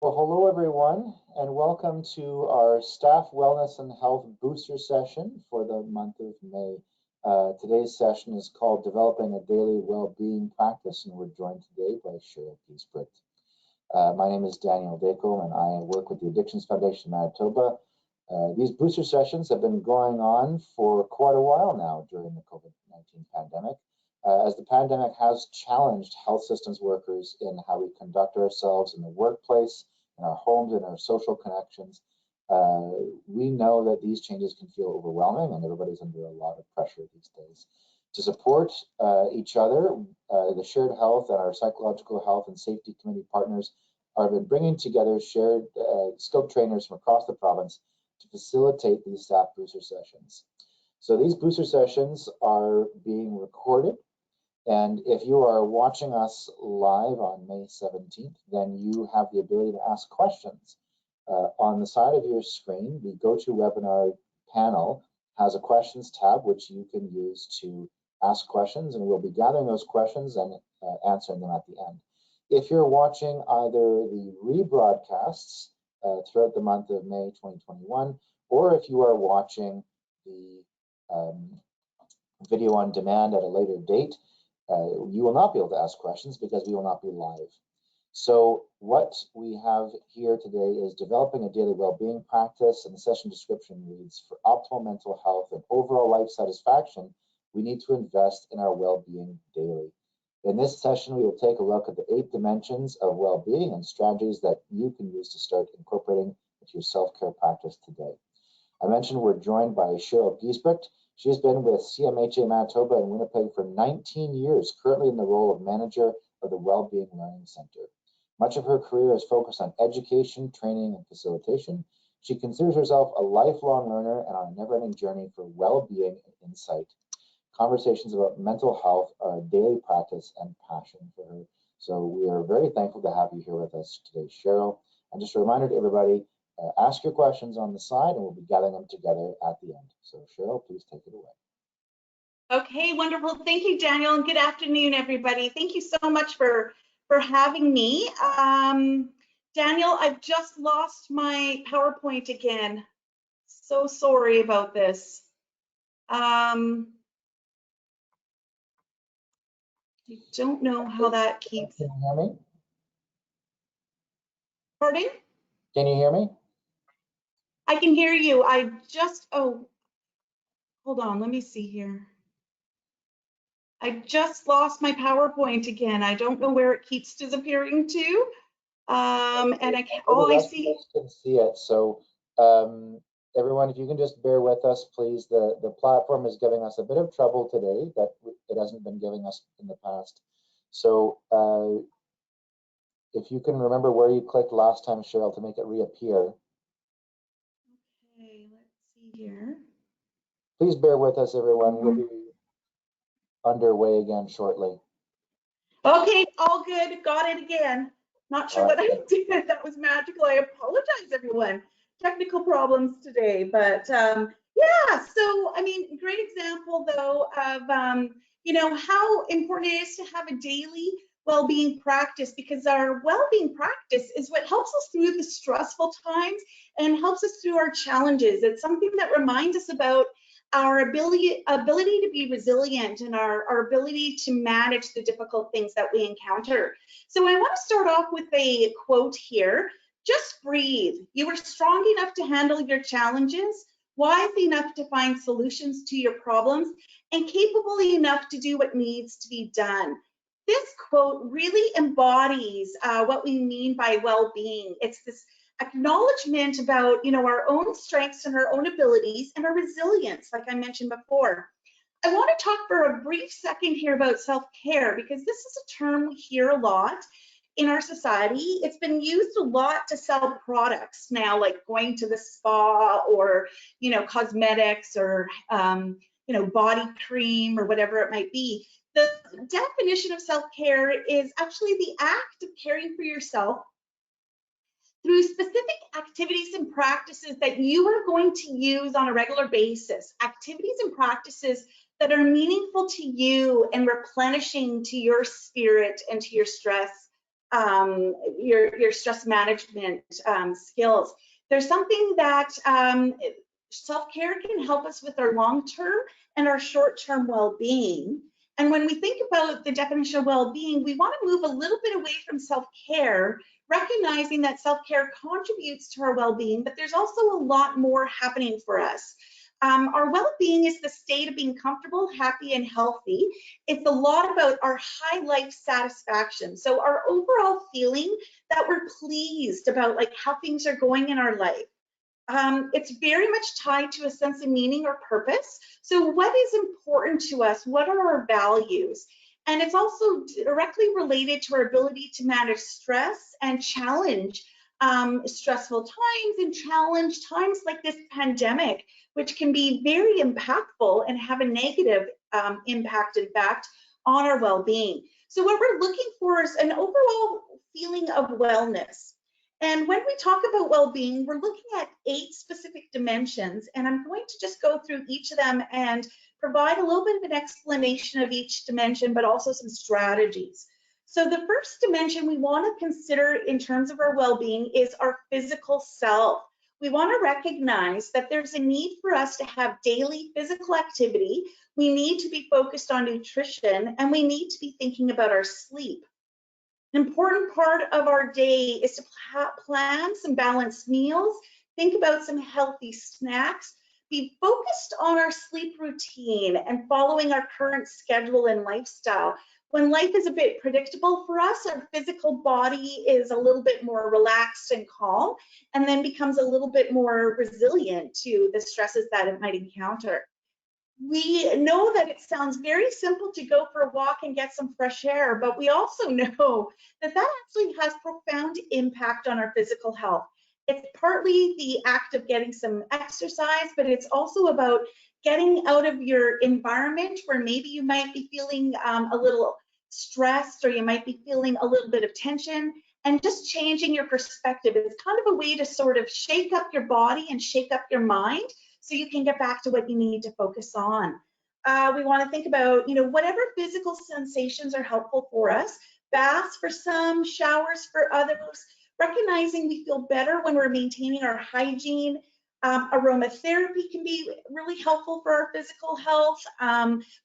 Well, hello everyone, and welcome to our Staff Wellness and Health Booster Session for the month of May. Today's session is called Developing a Daily Wellbeing Practice, and we're joined today by Cheryl Giesbrecht. My name is Daniel Dacombe, and I work with the Addictions Foundation of Manitoba. These booster sessions have been going on for quite a while now during the COVID-19 pandemic. As the pandemic has challenged health systems workers in how we conduct ourselves in the workplace, in our homes, and our social connections, we know that these changes can feel overwhelming and everybody's under a lot of pressure these days. To support each other, the Shared Health and our Psychological Health and Safety Committee partners have been bringing together shared skilled trainers from across the province to facilitate these staff booster sessions. So these booster sessions are being recorded. And if you are watching us live on May 17th, then you have the ability to ask questions. On the side of your screen, the GoToWebinar panel has a questions tab, which you can use to ask questions, and we'll be gathering those questions and answering them at the end. If you're watching either the rebroadcasts throughout the month of May 2021, or if you are watching the video on demand at a later date, you will not be able to ask questions because we will not be live. So what we have here today is developing a daily well-being practice, and the session description reads, for optimal mental health and overall life satisfaction, we need to invest in our well-being daily. In this session, we will take a look at the 8 dimensions of well-being and strategies that you can use to start incorporating into your self-care practice today. I mentioned we're joined by Cheryl Giesbrecht. She has been with CMHA Manitoba in Winnipeg for 19 years, currently in the role of manager of the Wellbeing Learning Center. Much of her career is focused on education, training, and facilitation. She considers herself a lifelong learner and on a never-ending journey for well-being and insight. Conversations about mental health are a daily practice and passion for her. So we are very thankful to have you here with us today, Cheryl. And just a reminder to everybody, ask your questions on the side, and we'll be gathering them together at the end. So Cheryl, please take it away. Okay, wonderful. Thank you, Daniel, and good afternoon, everybody. Thank you so much for having me. Daniel, I've just lost my PowerPoint again. So sorry about this. I don't know how that keeps. Can you hear me? Pardon? Can you hear me? I can hear you. I just, oh, hold on, let me see here. I just lost my PowerPoint again. I don't know where it keeps disappearing to. And I can't, all I see. Can see it. So everyone, if you can just bear with us, please. The platform is giving us a bit of trouble today that it hasn't been giving us in the past. So if you can remember where you clicked last time, Cheryl, to make it reappear. Okay, let's see here. Please bear with us, everyone. We'll be underway again shortly. Okay, all good. Got it again. Not sure what I did. That was magical. I apologize, everyone. Technical problems today, but yeah. So, I mean, great example though of you know, how important it is to have a daily well-being practice, because our well-being practice is what helps us through the stressful times and helps us through our challenges. It's something that reminds us about our ability to be resilient and our ability to manage the difficult things that we encounter. So I want to start off with a quote here. Just breathe. You are strong enough to handle your challenges, wise enough to find solutions to your problems, and capable enough to do what needs to be done. This quote really embodies what we mean by well-being. It's this acknowledgement about, you know, our own strengths and our own abilities and our resilience, like I mentioned before. I want to talk for a brief second here about self-care, because this is a term we hear a lot in our society. It's been used a lot to sell products now, like going to the spa or, you know, cosmetics or, you know, body cream or whatever it might be. The definition of self-care is actually the act of caring for yourself through specific activities and practices that you are going to use on a regular basis, activities and practices that are meaningful to you and replenishing to your spirit and to your stress your stress management skills. There's something that self-care can help us with our long-term and our short-term well-being. And when we think about the definition of well-being, we want to move a little bit away from self-care, recognizing that self-care contributes to our well-being, but there's also a lot more happening for us. Our well-being is the state of being comfortable, happy, and healthy. It's a lot about our high life satisfaction. So our overall feeling that we're pleased about like how things are going in our life. It's very much tied to a sense of meaning or purpose. So what is important to us? What are our values? And it's also directly related to our ability to manage stress and challenge stressful times and challenge times like this pandemic, which can be very impactful and have a negative impact, in fact, on our well-being. So what we're looking for is an overall feeling of wellness. And when we talk about well-being, we're looking at 8 specific dimensions, and I'm going to just go through each of them and provide a little bit of an explanation of each dimension, but also some strategies. So the first dimension we want to consider in terms of our well-being is our physical self. We want to recognize that there's a need for us to have daily physical activity. We need to be focused on nutrition, and we need to be thinking about our sleep. An important part of our day is to plan some balanced meals, think about some healthy snacks, be focused on our sleep routine and following our current schedule and lifestyle. When life is a bit predictable for us, our physical body is a little bit more relaxed and calm, and then becomes a little bit more resilient to the stresses that it might encounter. We know that it sounds very simple to go for a walk and get some fresh air, but we also know that that actually has profound impact on our physical health. It's partly the act of getting some exercise, but it's also about getting out of your environment where maybe you might be feeling a little stressed, or you might be feeling a little bit of tension, and just changing your perspective. It's kind of a way to sort of shake up your body and shake up your mind, so you can get back to what you need to focus on. We want to think about, whatever physical sensations are helpful for us. Baths for some, showers for others. Recognizing we feel better when we're maintaining our hygiene. Aromatherapy can be really helpful for our physical health.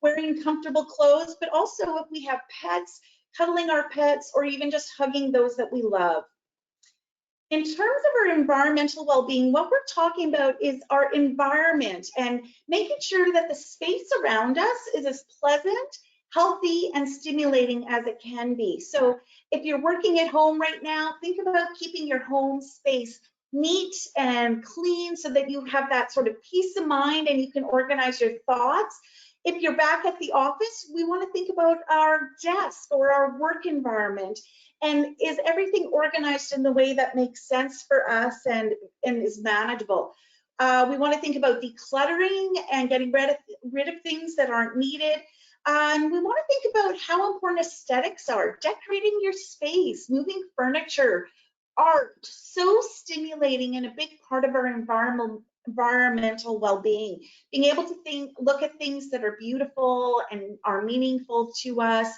Wearing comfortable clothes, but also if we have pets, cuddling our pets, or even just hugging those that we love. In terms of our environmental well-being, what we're talking about is our environment and making sure that the space around us is as pleasant, healthy, and stimulating as it can be. So if you're working at home right now, think about keeping your home space neat and clean so that you have that sort of peace of mind and you can organize your thoughts. If you're back at the office, we want to think about our desk or our work environment. And is everything organized in the way that makes sense for us and is manageable? We want to think about decluttering and getting rid of things that aren't needed. And we want to think about how important aesthetics are, decorating your space, moving furniture, art, so stimulating and a big part of our environmental well-being. Being able to look at things that are beautiful and are meaningful to us,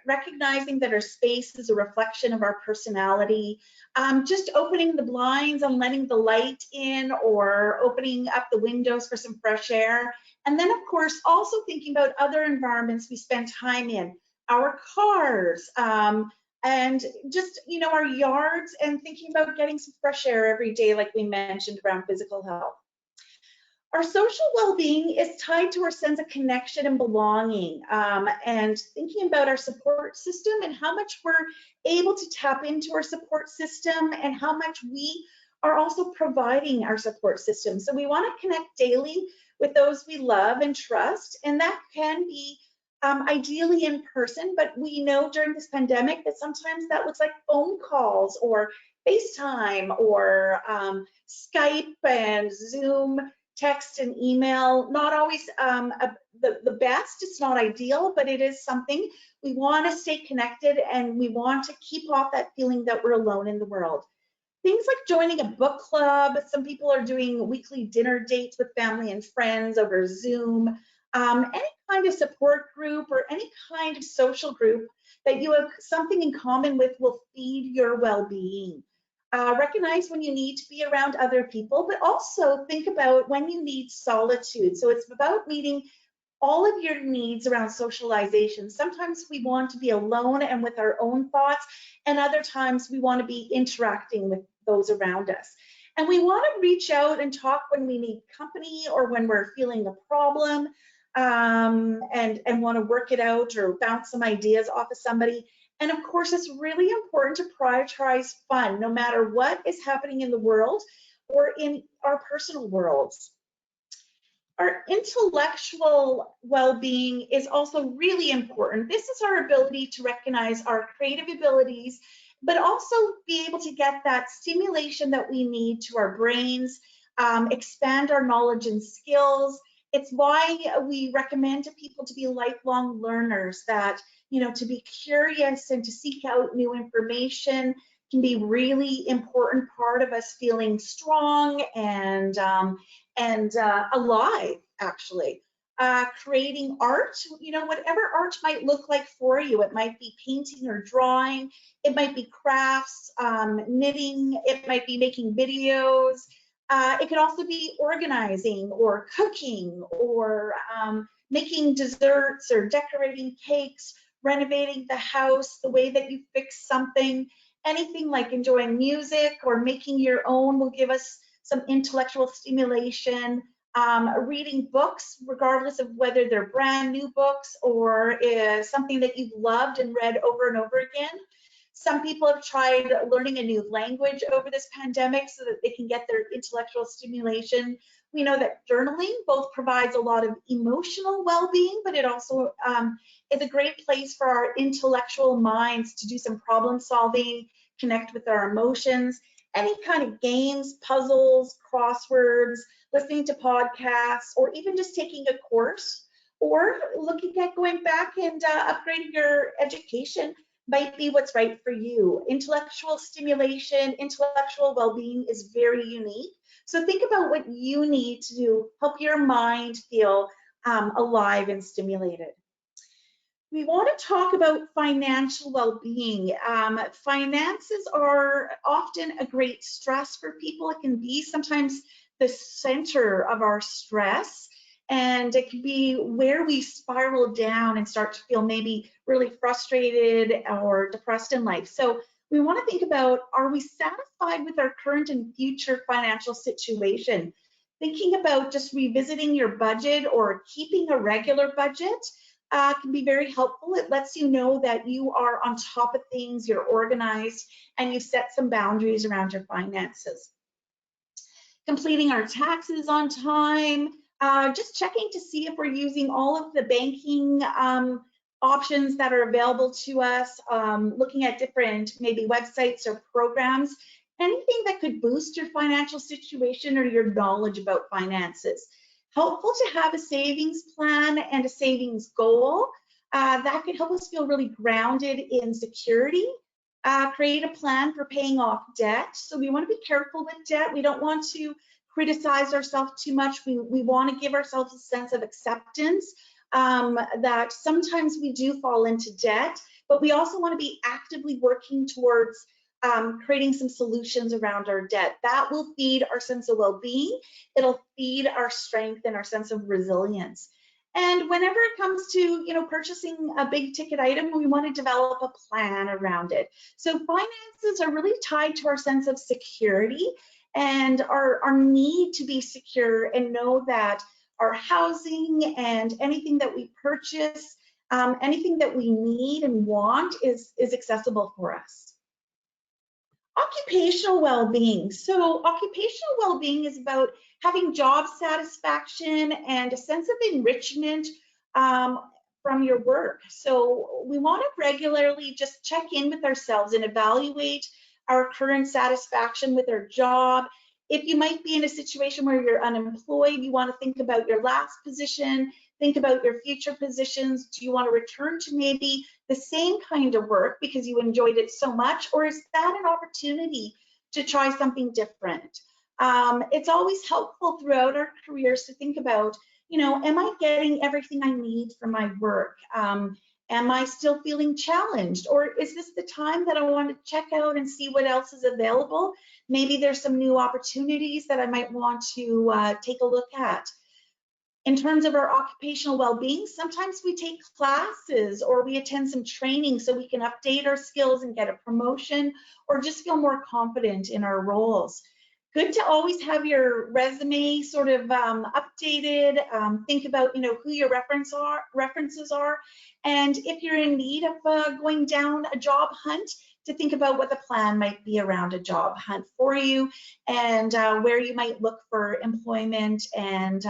recognizing that our space is a reflection of our personality, just opening the blinds and letting the light in, or opening up the windows for some fresh air. And then, of course, also thinking about other environments we spend time in, our cars, and just, our yards, and thinking about getting some fresh air every day, like we mentioned, around physical health. Our social well-being is tied to our sense of connection and belonging, and thinking about our support system and how much we're able to tap into our support system and how much we are also providing our support system. So we want to connect daily with those we love and trust, and that can be ideally in person, but we know during this pandemic that sometimes that looks like phone calls or FaceTime or Skype and Zoom, text and email. Not always the best, it's not ideal, but it is something. We want to stay connected and we want to keep off that feeling that we're alone in the world. Things like joining a book club. Some people are doing weekly dinner dates with family and friends over Zoom. any kind of support group or any kind of social group that you have something in common with will feed your well-being. Recognize when you need to be around other people, but also think about when you need solitude. So it's about meeting all of your needs around socialization. Sometimes we want to be alone and with our own thoughts, and other times we want to be interacting with those around us. And we want to reach out and talk when we need company or when we're feeling a problem, and want to work it out or bounce some ideas off of somebody. And of course, it's really important to prioritize fun, no matter what is happening in the world or in our personal worlds. Our intellectual well-being is also really important. This is our ability to recognize our creative abilities, but also be able to get that stimulation that we need to our brains, expand our knowledge and skills. It's why we recommend to people to be lifelong learners, that, to be curious and to seek out new information can be really important part of us feeling strong and alive, actually. Creating art, whatever art might look like for you. It might be painting or drawing. It might be crafts, knitting. It might be making videos. It could also be organizing or cooking or making desserts or decorating cakes, renovating the house, the way that you fix something. Anything like enjoying music or making your own will give us some intellectual stimulation. Reading books, regardless of whether they're brand new books or something that you've loved and read over and over again. Some people have tried learning a new language over this pandemic so that they can get their intellectual stimulation. We know that journaling both provides a lot of emotional well-being, but it also is a great place for our intellectual minds to do some problem solving, connect with our emotions. Any kind of games, puzzles, crosswords, listening to podcasts, or even just taking a course, or looking at going back and upgrading your education might be what's right for you. Intellectual stimulation, intellectual well-being is very unique. So think about what you need to do, help your mind feel alive and stimulated. We want to talk about financial well-being. Finances are often a great stress for people. It can be sometimes the center of our stress, and it can be where we spiral down and start to feel maybe really frustrated or depressed in life. So we want to think about, are we satisfied with our current and future financial situation? Thinking about just revisiting your budget or keeping a regular budget can be very helpful. It lets you know that you are on top of things, you're organized, and you've set some boundaries around your finances. Completing our taxes on time, just checking to see if we're using all of the banking options that are available to us, looking at different maybe websites or programs, anything that could boost your financial situation or your knowledge about finances. Helpful to have a savings plan and a savings goal. That can help us feel really grounded in security. Create a plan for paying off debt. So we want to be careful with debt. We don't want to criticize ourselves too much. We want to give ourselves a sense of acceptance that sometimes we do fall into debt, but we also want to be actively working towards creating some solutions around our debt. That will feed our sense of well-being. It'll feed our strength and our sense of resilience. And whenever it comes to, purchasing a big ticket item, we want to develop a plan around it. So finances are really tied to our sense of security and our need to be secure and know that our housing and anything that we purchase, anything that we need and want is accessible for us. Occupational well-being. So occupational well-being is about having job satisfaction and a sense of enrichment from your work. So we want to regularly just check in with ourselves and evaluate our current satisfaction with our job. If you might be in a situation where you're unemployed, you want to think about your last position, think about your future positions. Do you want to return to maybe the same kind of work because you enjoyed it so much, or is that an opportunity to try something different? It's always helpful throughout our careers to think about, am I getting everything I need for my work? Am I still feeling challenged? Or is this the time that I want to check out and see what else is available? Maybe there's some new opportunities that I might want to take a look at. In terms of our occupational well-being, sometimes we take classes or we attend some training so we can update our skills and get a promotion or just feel more confident in our roles. Good to always have your resume sort of updated. Think about who your references are, and if you're in need of going down a job hunt, to think about what the plan might be around a job hunt for you, and where you might look for employment, and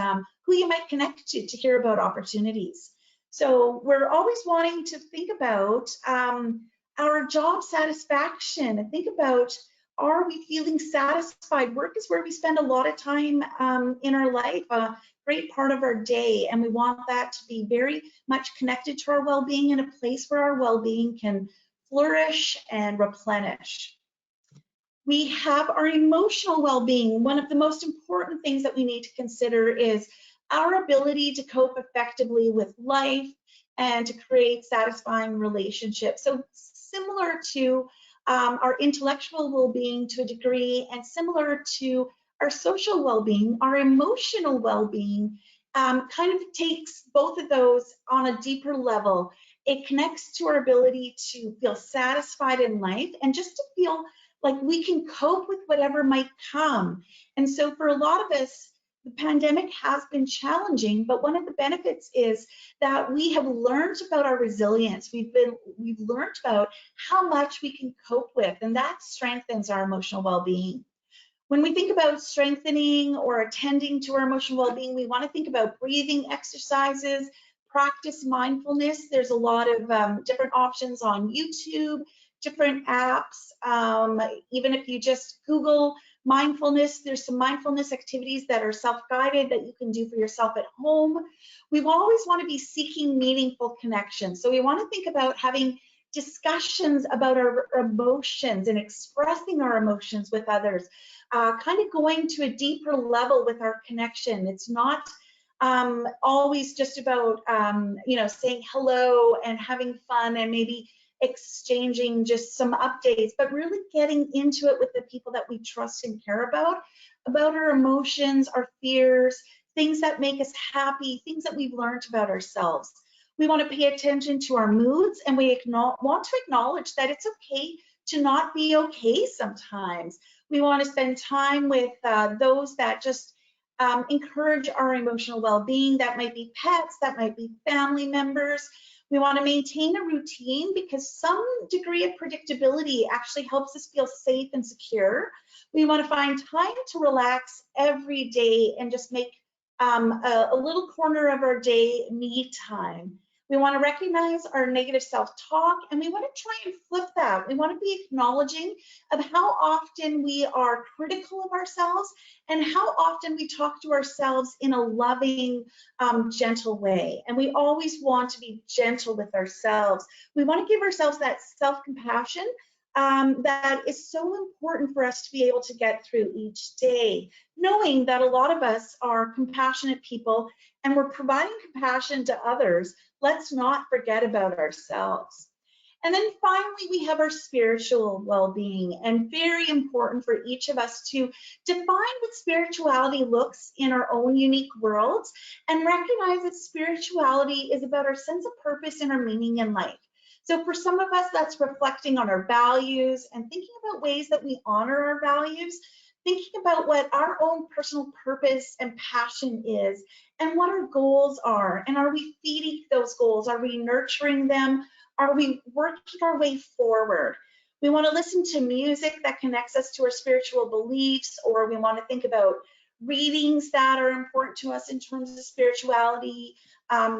who you might connect to hear about opportunities. So we're always wanting to think about our job satisfaction and think about, are we feeling satisfied? Work is where we spend a lot of time in our life, a great part of our day, and we want that to be very much connected to our well-being, in a place where our well-being can flourish and replenish. We have our emotional well-being. One of the most important things that we need to consider is our ability to cope effectively with life and to create satisfying relationships. So similar to our intellectual well-being to a degree, and similar to our social well-being, our emotional well-being kind of takes both of those on a deeper level. It connects to our ability to feel satisfied in life and just to feel like we can cope with whatever might come. And so for a lot of us, the pandemic has been challenging, but one of the benefits is that we have learned about our resilience. We've learned about how much we can cope with, and that strengthens our emotional well-being. When we think about strengthening or attending to our emotional well-being, we want to think about breathing exercises, practice mindfulness. There's a lot of different options on YouTube, different apps. Even if you just Google mindfulness, there's some mindfulness activities that are self-guided that you can do for yourself at home. We always want to be seeking meaningful connections. So we want to think about having discussions about our emotions and expressing our emotions with others, kind of going to a deeper level with our connection. It's not always just about saying hello and having fun and maybe exchanging just some updates, but really getting into it with the people that we trust and care about our emotions, our fears, things that make us happy, things that we've learned about ourselves. We want to pay attention to our moods, and we want to acknowledge that it's okay to not be okay sometimes. We want to spend time with those that just encourage our emotional well-being. That might be pets, that might be family members. We want to maintain a routine because some degree of predictability actually helps us feel safe and secure. We want to find time to relax every day and just make a little corner of our day me time. We want to recognize our negative self-talk, and we want to try and flip that. We want to be acknowledging of how often we are critical of ourselves and how often we talk to ourselves in a loving, gentle way. And we always want to be gentle with ourselves. We want to give ourselves that self-compassion that is so important for us to be able to get through each day, knowing that a lot of us are compassionate people and we're providing compassion to others. Let's not forget about ourselves. And then finally, we have our spiritual well-being, and very important for each of us to define what spirituality looks in our own unique worlds, and recognize that spirituality is about our sense of purpose and our meaning in life. So for some of us, that's reflecting on our values and thinking about ways that we honor our values, thinking about what our own personal purpose and passion is and what our goals are. And are we feeding those goals? Are we nurturing them? Are we working our way forward? We want to listen to music that connects us to our spiritual beliefs, or we want to think about readings that are important to us in terms of spirituality.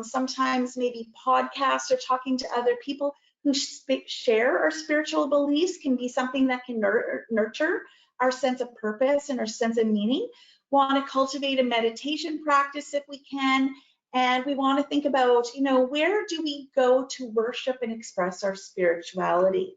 Sometimes maybe podcasts or talking to other people who share our spiritual beliefs can be something that can nurture our sense of purpose and our sense of meaning. Want to cultivate a meditation practice if we can. And we want to think about, where do we go to worship and express our spirituality?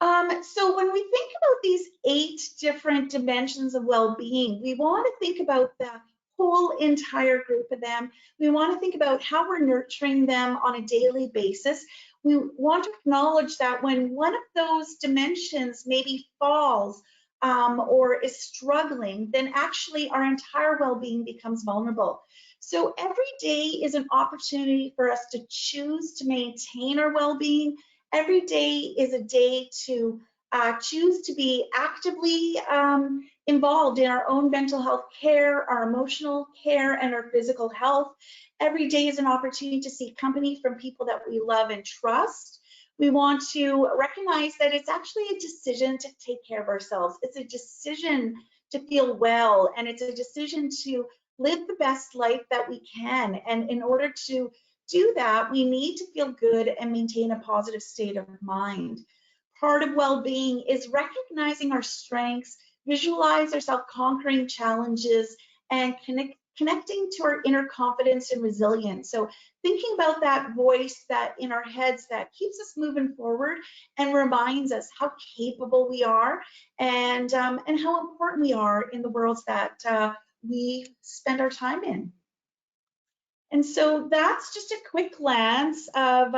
So when we think about these 8 different dimensions of well-being, we want to think about the whole entire group of them. We want to think about how we're nurturing them on a daily basis. We want to acknowledge that when one of those dimensions maybe falls or is struggling, then actually our entire well-being becomes vulnerable. So every day is an opportunity for us to choose to maintain our well-being. Every day is a day to choose to be actively involved in our own mental health care, our emotional care, and our physical health. Every day is an opportunity to seek company from people that we love and trust. We want to recognize that it's actually a decision to take care of ourselves. It's a decision to feel well, and it's a decision to live the best life that we can. And in order to do that, we need to feel good and maintain a positive state of mind. Part of well-being is recognizing our strengths, visualize ourselves conquering challenges, and connecting to our inner confidence and resilience. So thinking about that voice that in our heads that keeps us moving forward and reminds us how capable we are and how important we are in the worlds that we spend our time in. And so that's just a quick glance of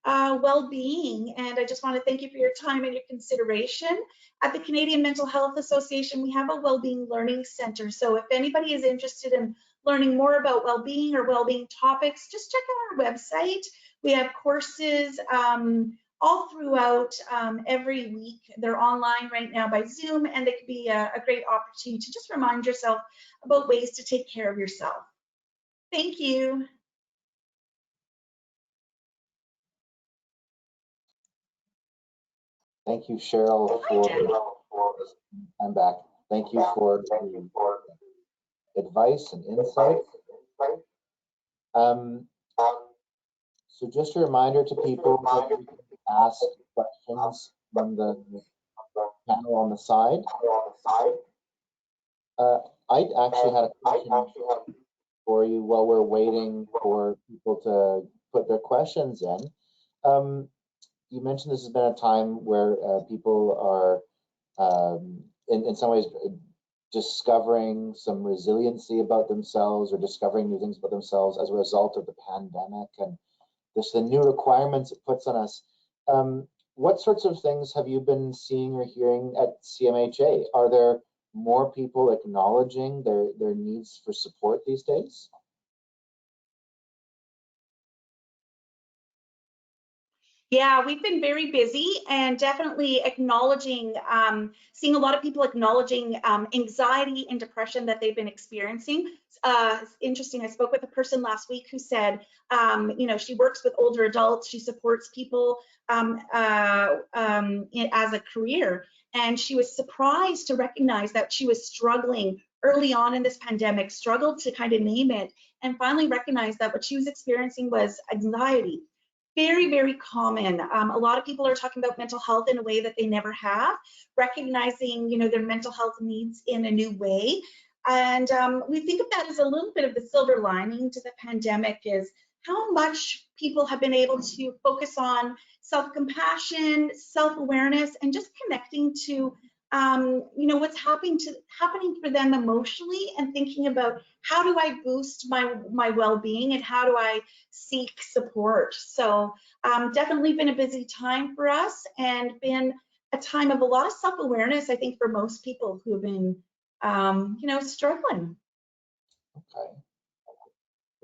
well-being, and I just want to thank you for your time and your consideration. At the Canadian Mental Health Association, we have a Wellbeing Learning Center, so if anybody is interested in learning more about well-being or well-being topics, just check out our website. We have courses all throughout every week. They're online right now by Zoom, and they could be a great opportunity to just remind yourself about ways to take care of yourself. Thank you. Thank you, Cheryl, I'm back. Thank you for the advice and insight. So just a reminder to people that you can ask questions from the panel on the side. I actually had a question for you while we're waiting for people to put their questions in. You mentioned this has been a time where people are in some ways discovering some resiliency about themselves or discovering new things about themselves as a result of the pandemic and just the new requirements it puts on us. What sorts of things have you been seeing or hearing at CMHA? Are there more people acknowledging their needs for support these days? Yeah, we've been very busy and definitely acknowledging, seeing a lot of people acknowledging anxiety and depression that they've been experiencing. It's interesting, I spoke with a person last week who said, you know, she works with older adults, she supports people as a career, and she was surprised to recognize that she was struggling early on in this pandemic, struggled to kind of name it, and finally recognized that what she was experiencing was anxiety. Very, very common. A lot of people are talking about mental health in a way that they never have, recognizing, you know, their mental health needs in a new way. And we think of that as a little bit of the silver lining to the pandemic is how much people have been able to focus on self-compassion, self-awareness, and just connecting to you know, what's happening for them emotionally and thinking about how do I boost my well-being and how do I seek support. So definitely been a busy time for us and been a time of a lot of self-awareness, I think, for most people who have been, you know, struggling. Okay.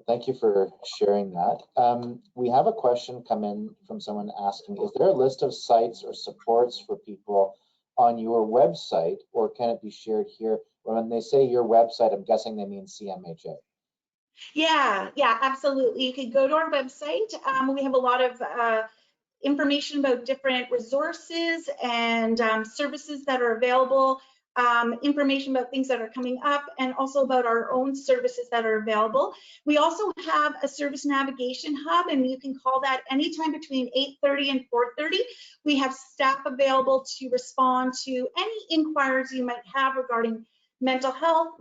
Thank you for sharing that. We have a question come in from someone asking, is there a list of sites or supports for people on your website, or can it be shared here? When they say your website, I'm guessing they mean CMHA. Yeah, absolutely. You could go to our website. We have a lot of information about different resources and services that are available, information about things that are coming up, and also about our own services that are available. We also have a service navigation hub, and you can call that anytime between 8:30 and 4:30. We have staff available to respond to any inquiries you might have regarding mental health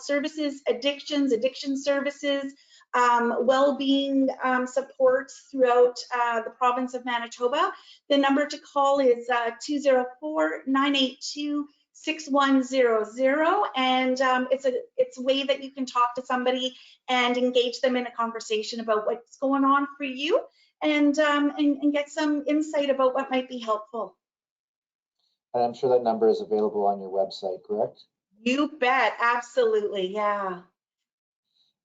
services, addiction services, well-being supports throughout the province of Manitoba. The number to call is 204-982 6100, and it's a way that you can talk to somebody and engage them in a conversation about what's going on for you, and get some insight about what might be helpful. And I'm sure that number is available on your website, correct? You bet, absolutely, yeah.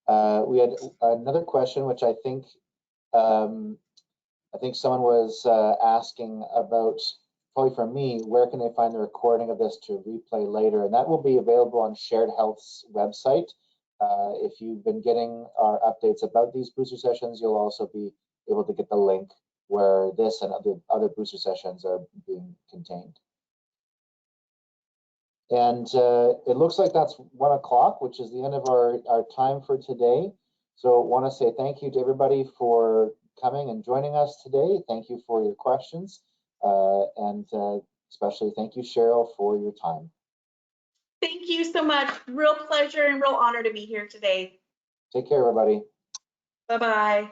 We had another question, which I think someone was asking about, probably for me, where can they find the recording of this to replay later? And that will be available on Shared Health's website. If you've been getting our updates about these booster sessions, you'll also be able to get the link where this and other booster sessions are being contained. And it looks like that's 1 o'clock, which is the end of our time for today. So I want to say thank you to everybody for coming and joining us today. Thank you for your questions. And especially thank you, Cheryl, for your time. Thank you so much. Real pleasure and real honor to be here today. Take care, everybody. Bye-bye.